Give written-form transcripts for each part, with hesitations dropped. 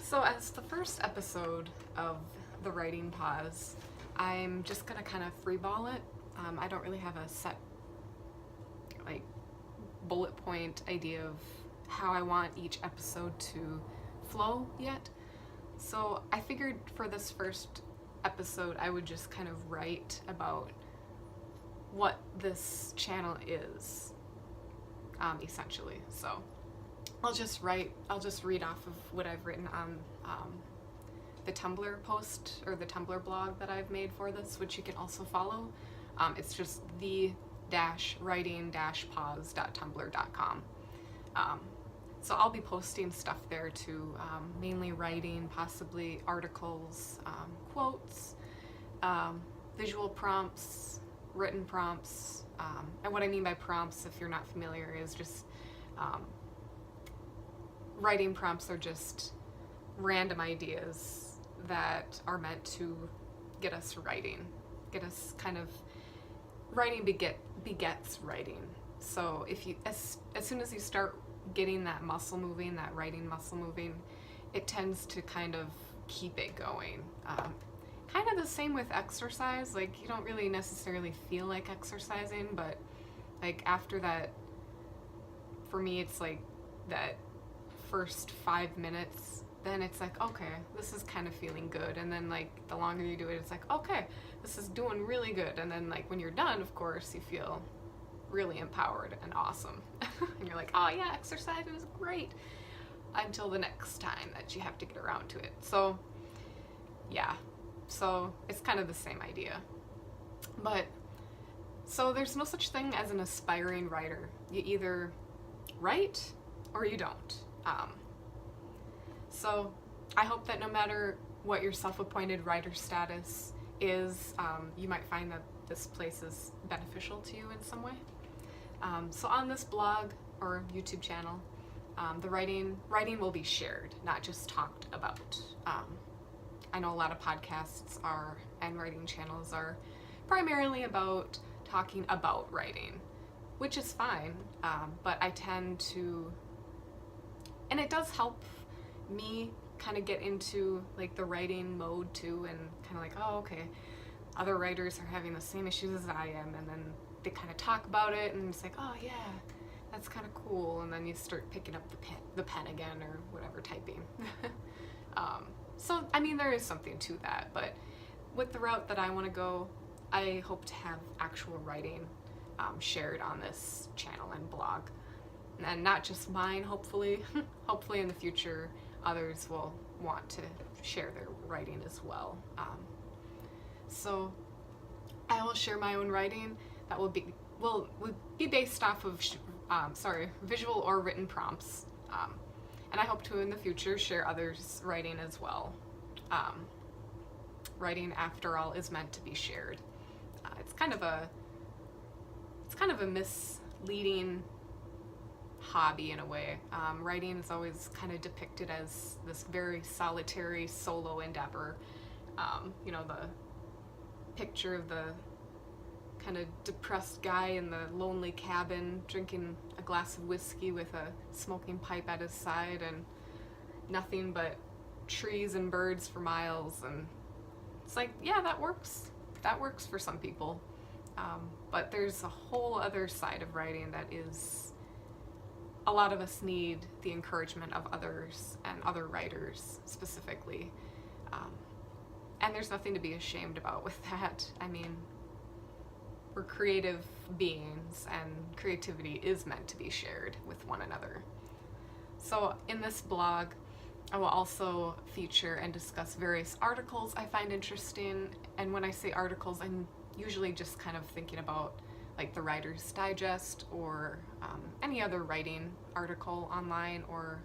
So as the first episode of the writing pause, I'm just gonna kind of freeball it. I don't really have a set like bullet point idea of how I want each episode to flow yet. So I figured for this first episode I would just kind of write about what this channel is, essentially. So I'll just read off of what I've written on the Tumblr post or the Tumblr blog that I've made for this, which you can also follow. It's just the-writing-pause.tumblr.com. So I'll be posting stuff there too, mainly writing, possibly articles, quotes, visual prompts, written prompts. And what I mean by prompts, if you're not familiar, is just writing prompts are just random ideas that are meant to get us writing, get us kind of writing begets writing. So if you as soon as you start getting that muscle moving, that writing muscle moving, it tends to kind of keep it going. Kind of the same with exercise. Like, you don't really necessarily feel like exercising, but like after that, for me, it's like that first 5 minutes, then it's like, okay, this is kind of feeling good. And then like the longer you do it, it's like, okay, this is doing really good. And then like when you're done, of course, you feel really empowered and awesome. And you're like, oh yeah, exercise was great, until the next time that you have to get around to it. So yeah, so it's kind of the same idea. But so there's no such thing as an aspiring writer. You either write or you don't. So I hope that no matter what your self-appointed writer status is, you might find that this place is beneficial to you in some way. So on this blog or YouTube channel, the writing will be shared, not just talked about. I know a lot of podcasts and writing channels are primarily about talking about writing, which is fine, but I tend to, and it does help me kind of get into like the writing mode too, and kind of like, oh, okay, other writers are having the same issues as I am, and then they kind of talk about it, and it's like, oh yeah, that's kind of cool, and then you start picking up the pen again, or whatever, typing. So I mean, there is something to that, but with the route that I want to go, I hope to have actual writing shared on this channel and blog, and not just mine. Hopefully hopefully in the future others will want to share their writing as well. So I will share my own writing that will be based off of visual or written prompts, and I hope to in the future share others' writing as well. Writing, after all, is meant to be shared. It's kind of a misleading hobby in a way. Writing is always kind of depicted as this very solitary solo endeavor. You know, the picture of the kind of depressed guy in the lonely cabin drinking a glass of whiskey with a smoking pipe at his side, and nothing but trees and birds for miles. And it's like, yeah, that works for some people, but there's a whole other side of writing that is, a lot of us need the encouragement of others and other writers specifically, and there's nothing to be ashamed about with that. I mean, we're creative beings, and creativity is meant to be shared with one another. So in this blog, I will also feature and discuss various articles I find interesting, and when I say articles, I'm usually just kind of thinking about like the Writer's Digest, or any other writing article online, or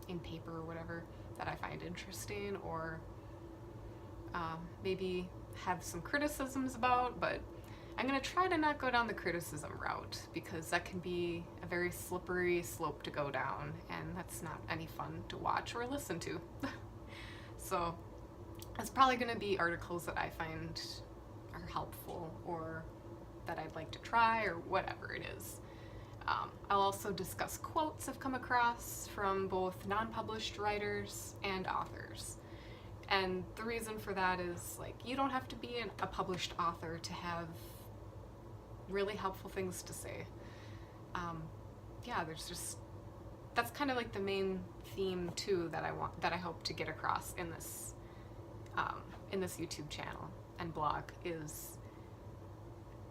in paper or whatever that I find interesting, or maybe have some criticisms about, but I'm going to try to not go down the criticism route, because that can be a very slippery slope to go down, and that's not any fun to watch or listen to. So it's probably going to be articles that I find are helpful, or that I'd like to try, or whatever it is. I'll also discuss quotes I've come across from both non-published writers and authors. And the reason for that is, like, you don't have to be a published author to have really helpful things to say. Yeah, that's kind of like the main theme too that I hope to get across in this YouTube channel and blog is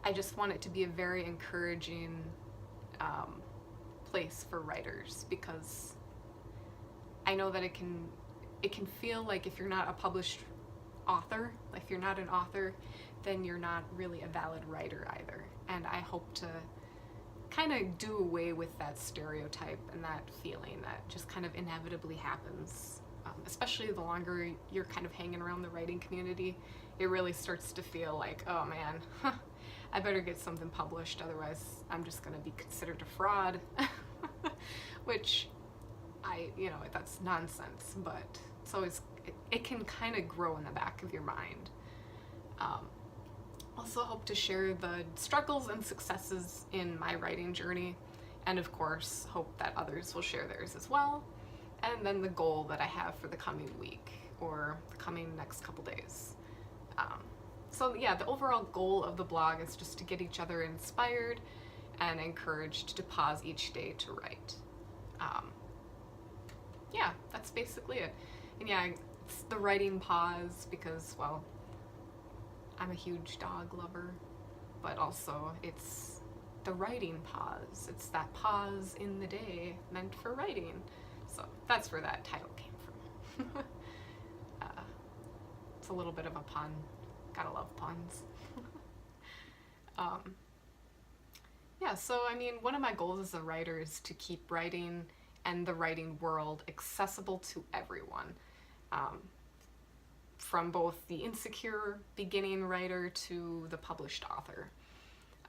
I just want it to be a very encouraging place for writers, because I know that it can feel like if you're not a published author, like if you're not an author, then you're not really a valid writer either. And I hope to kind of do away with that stereotype and that feeling that just kind of inevitably happens, especially the longer you're kind of hanging around the writing community. It really starts to feel like, oh man, I better get something published, otherwise I'm just going to be considered a fraud. Which that's nonsense, but it's always, it can kind of grow in the back of your mind. Also hope to share the struggles and successes in my writing journey, and of course hope that others will share theirs as well, and then the goal that I have for the coming week or the coming next couple days. So yeah, the overall goal of the blog is just to get each other inspired and encouraged to pause each day to write. Yeah, that's basically it. And yeah, it's the writing pause because, well, I'm a huge dog lover, but also it's the writing pause. It's that pause in the day meant for writing. So that's where that title came from. It's a little bit of a pun. Gotta love puns. Yeah, so I mean, one of my goals as a writer is to keep writing and the writing world accessible to everyone. From both the insecure beginning writer to the published author.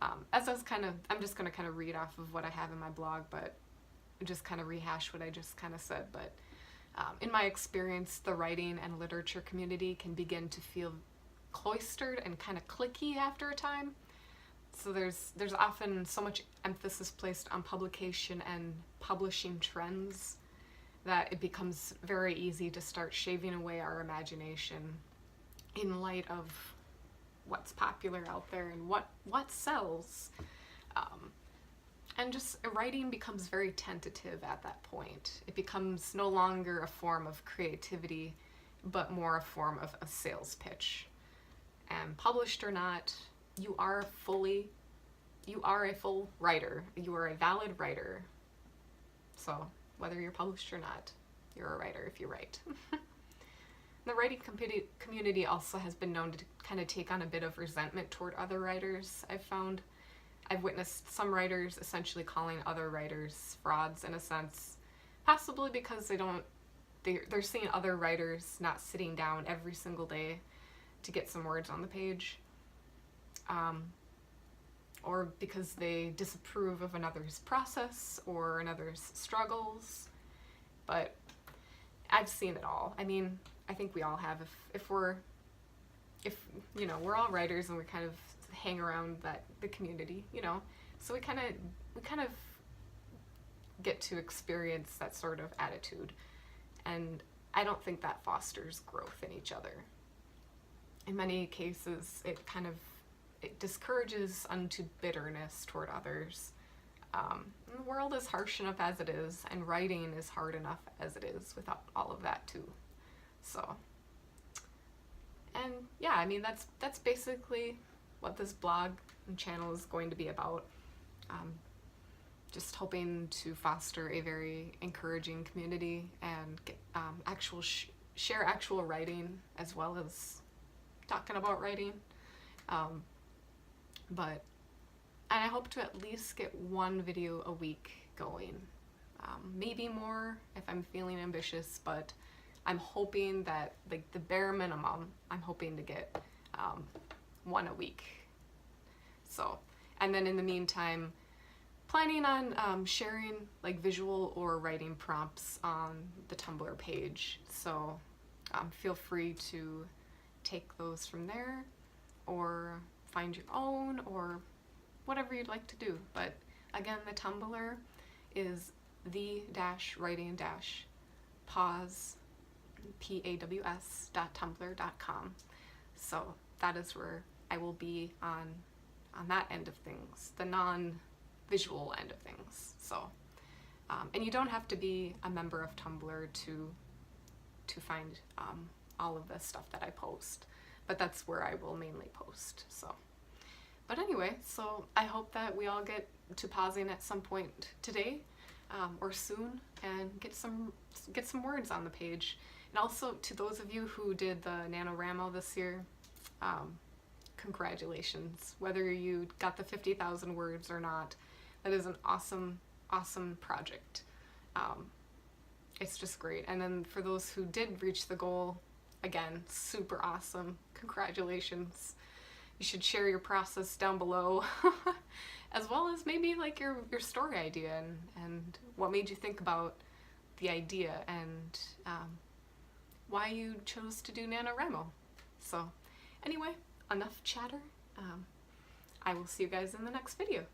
I'm just going to kind of read off of what I have in my blog, but just kind of rehash what I just kind of said. But in my experience, the writing and literature community can begin to feel cloistered and kind of cliquey after a time. So there's often so much emphasis placed on publication and publishing trends that it becomes very easy to start shaving away our imagination in light of what's popular out there and what sells. And just writing becomes very tentative at that point. It becomes no longer a form of creativity, but more a form of a sales pitch. And published or not, you are a full writer. You are a valid writer. So whether you're published or not, you're a writer if you write. The writing community also has been known to kind of take on a bit of resentment toward other writers. I've witnessed some writers essentially calling other writers frauds in a sense, possibly because they're seeing other writers not sitting down every single day to get some words on the page, or because they disapprove of another's process or another's struggles. But I've seen it all. I mean, I think we all have. If we're all writers and we kind of hang around the community, so we kind of get to experience that sort of attitude, and I don't think that fosters growth in each other. In many cases, it discourages unto bitterness toward others. The world is harsh enough as it is, and writing is hard enough as it is without all of that too. So, and yeah, I mean, that's basically what this blog and channel is going to be about. Just hoping to foster a very encouraging community and get share actual writing as well as talking about writing. And I hope to at least get one video a week going. Maybe more if I'm feeling ambitious, but I'm hoping that, like, the bare minimum, I'm hoping to get one a week. So, and then in the meantime, planning on sharing like visual or writing prompts on the Tumblr page. So feel free to take those from there or find your own or whatever you'd like to do. But Again, the Tumblr is the-writing-pause, paws.tumblr.com. So that is where I will be on that end of things, the non-visual end of things. So, and you don't have to be a member of Tumblr to find all of the stuff that I post, but that's where I will mainly post. So, but anyway, so I hope that we all get to pausing at some point today or soon, and get some words on the page. And also to those of you who did the NaNoWriMo this year, congratulations. Whether you got the 50,000 words or not, that is an awesome project. It's just great. And then for those who did reach the goal, again, super awesome. Congratulations. You should share your process down below, as well as maybe like your story idea and what made you think about the idea and why you chose to do NaNoWriMo. So anyway, enough chatter. I will see you guys in the next video.